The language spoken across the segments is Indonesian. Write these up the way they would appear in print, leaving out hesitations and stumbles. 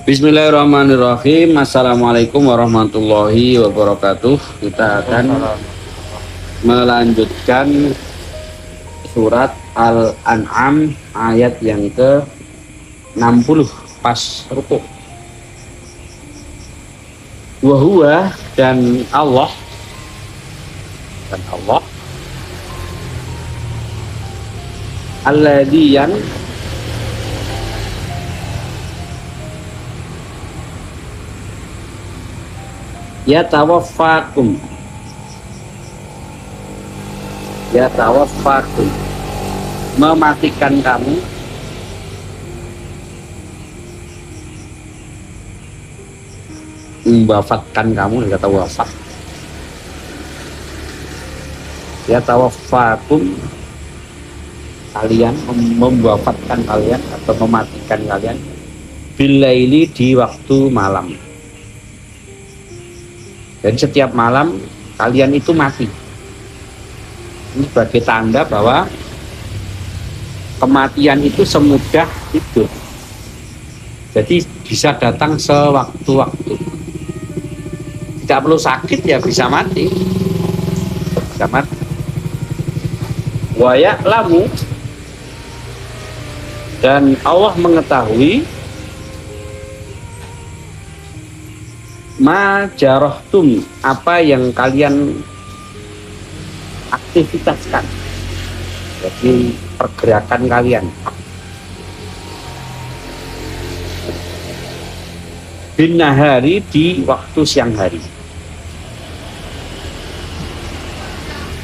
Bismillahirrahmanirrahim. Assalamualaikum warahmatullahi wabarakatuh. Kita akan melanjutkan surat Al-An'am ayat yang ke-60 pas rukuk. Wahuwa dan Allah alladzi yang yatawaffakum mematikan kamu memwafatkan kamu, kata wafat. Yatawaffakum, kalian memwafatkan kalian atau mematikan kalian bilaili, di waktu malam. Dan setiap malam kalian itu mati. Ini sebagai tanda bahwa kematian itu semudah tidur. Jadi bisa datang sewaktu-waktu. Tidak perlu sakit ya bisa mati. Bisa mati. Wa ya'lamu, dan Allah mengetahui ma jarahtum, apa yang kalian aktivitaskan, jadi pergerakan kalian. Bin nahari, di waktu siang hari.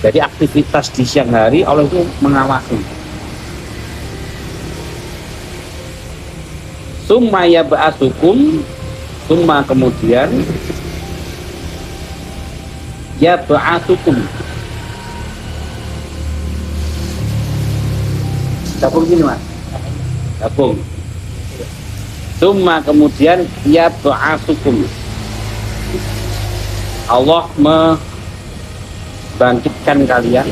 Jadi aktivitas di siang hari Allah itu mengawasi. Summa yab'atsukum, summa kemudian yab'atsukum, gabung gini mas, gabung. Summa kemudian yab'atsukum, Allah membangkitkan kalian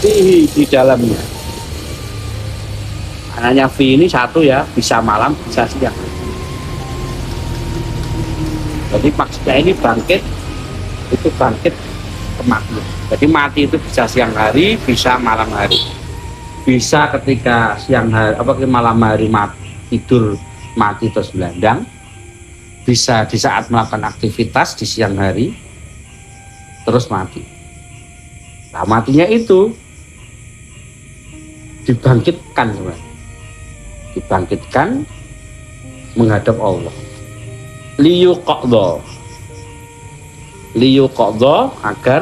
fihi, di dalamnya. Hanya fi ini satu ya, bisa malam bisa siang. Jadi maksudnya ini bangkit, itu bangkit kematian. Jadi mati itu bisa siang hari, bisa malam hari. Bisa ketika siang hari, malam hari tidur mati terus belandang. Bisa di saat melakukan aktivitas di siang hari terus mati. Nah, matinya itu dibangkitkan, dibangkitkan menghadap Allah. Liyuqadha, agar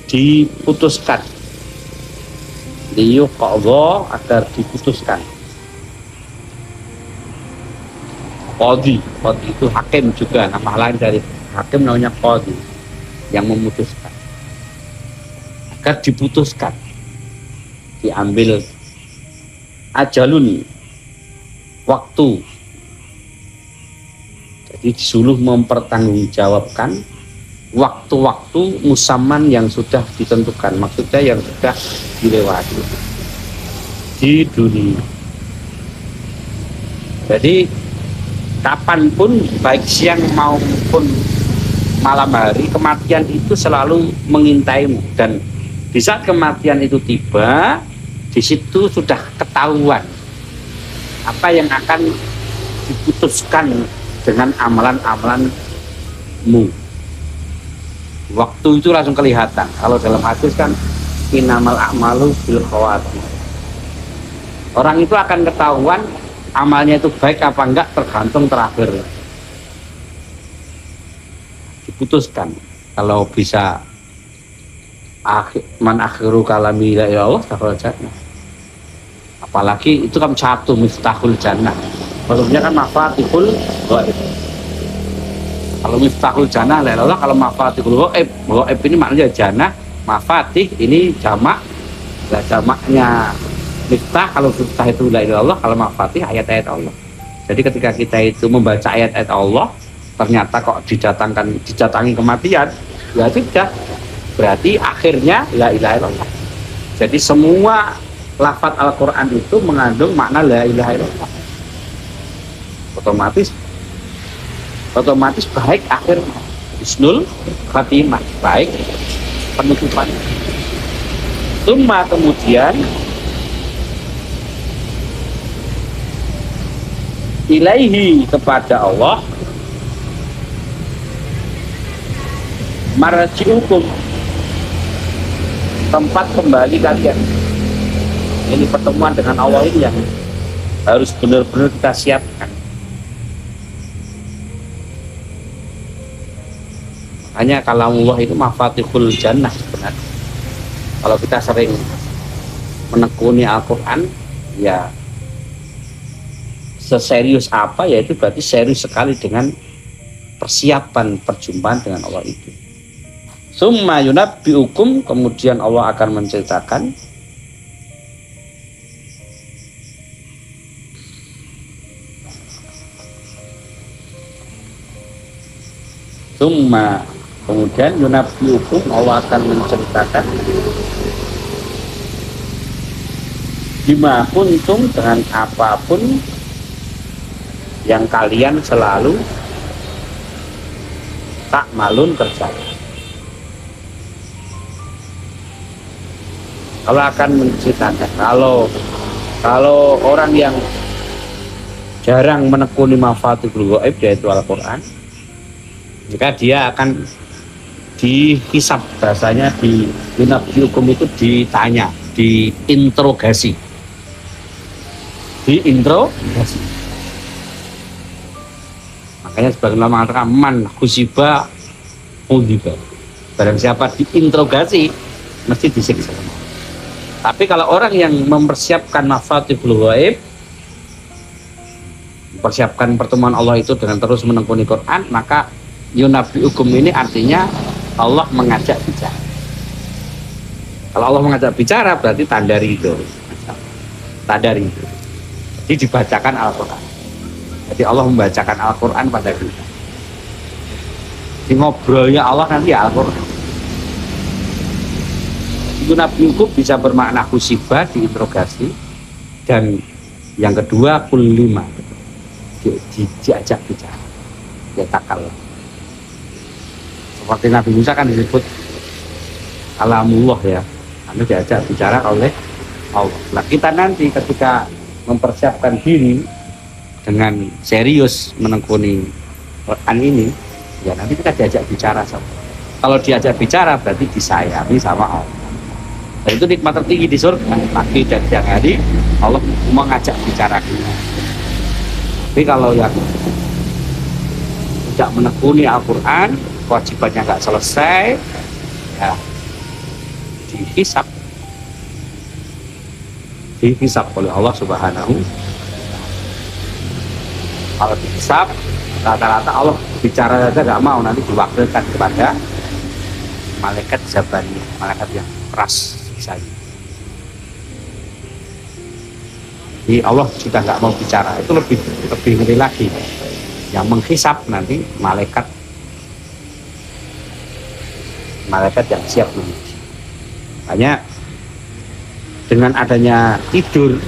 diputuskan. Liyuqadha, agar diputuskan. Qadhi itu hakim juga, nama lain dari hakim namanya qadhi, yang memutuskan. Agar diputuskan, diambil ajalun, waktu. Jadi disuruh mempertanggungjawabkan waktu-waktu musamman yang sudah ditentukan, maksudnya yang sudah dilewati di dunia. Jadi kapanpun, baik siang maupun malam hari, kematian itu selalu mengintaimu. Dan di saat kematian itu tiba, di situ sudah ketahuan apa yang akan diputuskan dengan amalan-amalanmu. Waktu itu langsung kelihatan. Kalau dalam hadis kan innamal a'malu bil khawatim. Orang itu akan ketahuan amalnya itu baik apa enggak tergantung terakhir. Diputuskan. Kalau bisa man akhiru kalami la ilaha illallah, apalagi itu kan satu miftahul jannah. Maksudnya kan mafatihul ghaib. Kalau miftahul jannah la ilaha illallah, kalau mafatihul ghaib, ghaib ini maknanya jannah, mafatih ini jamak. Lah jamaknya miftah, kalau miftah itu la ilaha illallah, kalau mafatih ayat-ayat Allah. Jadi ketika kita itu membaca ayat-ayat Allah, ternyata kok didatangi kematian, ya tidak. Berarti akhirnya la ilaha illallah. Jadi semua lafaz Al-Quran itu mengandung makna la ilaha illallah. otomatis baik akhir husnul khatimah, baik penutupan. Kemudian ilaihi, kepada Allah, marji'ukum, tempat kembali kalian. Ini pertemuan dengan Allah ini yang harus benar-benar kita siapkan. Hanya kalamullah itu mafatihul jannah sebenarnya. Kalau kita sering menekuni Al-Quran, ya seserius apa, ya itu berarti serius sekali dengan persiapan perjumpaan dengan Allah itu. Summa yunabbi'ukum, kemudian Allah akan menceritakan kemudian yunabbi'ukum, Allah akan menceritakan bima kuntum, dengan apapun yang kalian selalu tak malun kerjakan. Allah akan menceritakan, kalau orang yang jarang menekuni mafatihul ghaib, yaitu Al-Quran, jika dia akan dihisab, bahasanya di yunabbi'ukum itu ditanya, diinterogasi. Makanya sebagian ulama mengatakan man khusiba udziba, barang siapa diinterogasi mesti disiksa. Tapi kalau orang yang mempersiapkan mafatihul ghaib, mempersiapkan pertemuan Allah itu dengan terus menekuni Quran, maka yunabbi'ukum ini artinya Allah mengajak bicara. Kalau Allah mengajak bicara berarti tandari itu. Jadi dibacakan Al-Quran. Jadi Allah membacakan Al-Quran pada kita. Di ngobrolnya Allah nanti ya Al-Quran. Yunabbi'ukum bisa bermakna khusibah, diinterogasi, dan yang kedua kulima, diajak bicara, dia takal. Seperti Nabi Musa kan disebut kalamullah, ya, anu diajak bicara oleh Allah. Nah, kita nanti ketika mempersiapkan diri dengan serius menekuni Quran ini, ya nanti kita diajak bicara sama. Kalau diajak bicara berarti disayangi sama Allah. Dan itu nikmat tertinggi di surga. Pagi dan siang hari Allah mengajak bicara kita. Tapi kalau yang tidak menekuni Al-Quran, kewajibannya nggak selesai, ya dihisab oleh Allah Subhanahu. Kalau dihisab, rata-rata Allah bicara saja nggak mau, nanti diwakilkan kepada malaikat Zabani, malaikat yang keras misalnya. Jadi Allah sudah nggak mau bicara, itu lebih ngeri lagi. Yang menghisab nanti malaikat yang siap menguji. Hanya dengan adanya tidur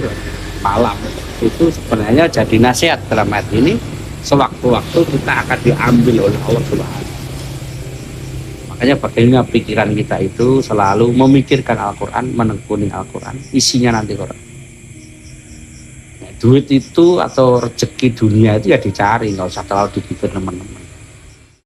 malam itu sebenarnya jadi nasihat dalam ayat ini. Sewaktu-waktu kita akan diambil oleh Allah Subhanahu. Makanya bagaimana pikiran kita itu selalu memikirkan Al-Quran, menekuni Al-Quran, isinya nanti Quran. Duit itu atau rezeki dunia itu ya dicari, nggak usah terlalu dipikir teman-teman.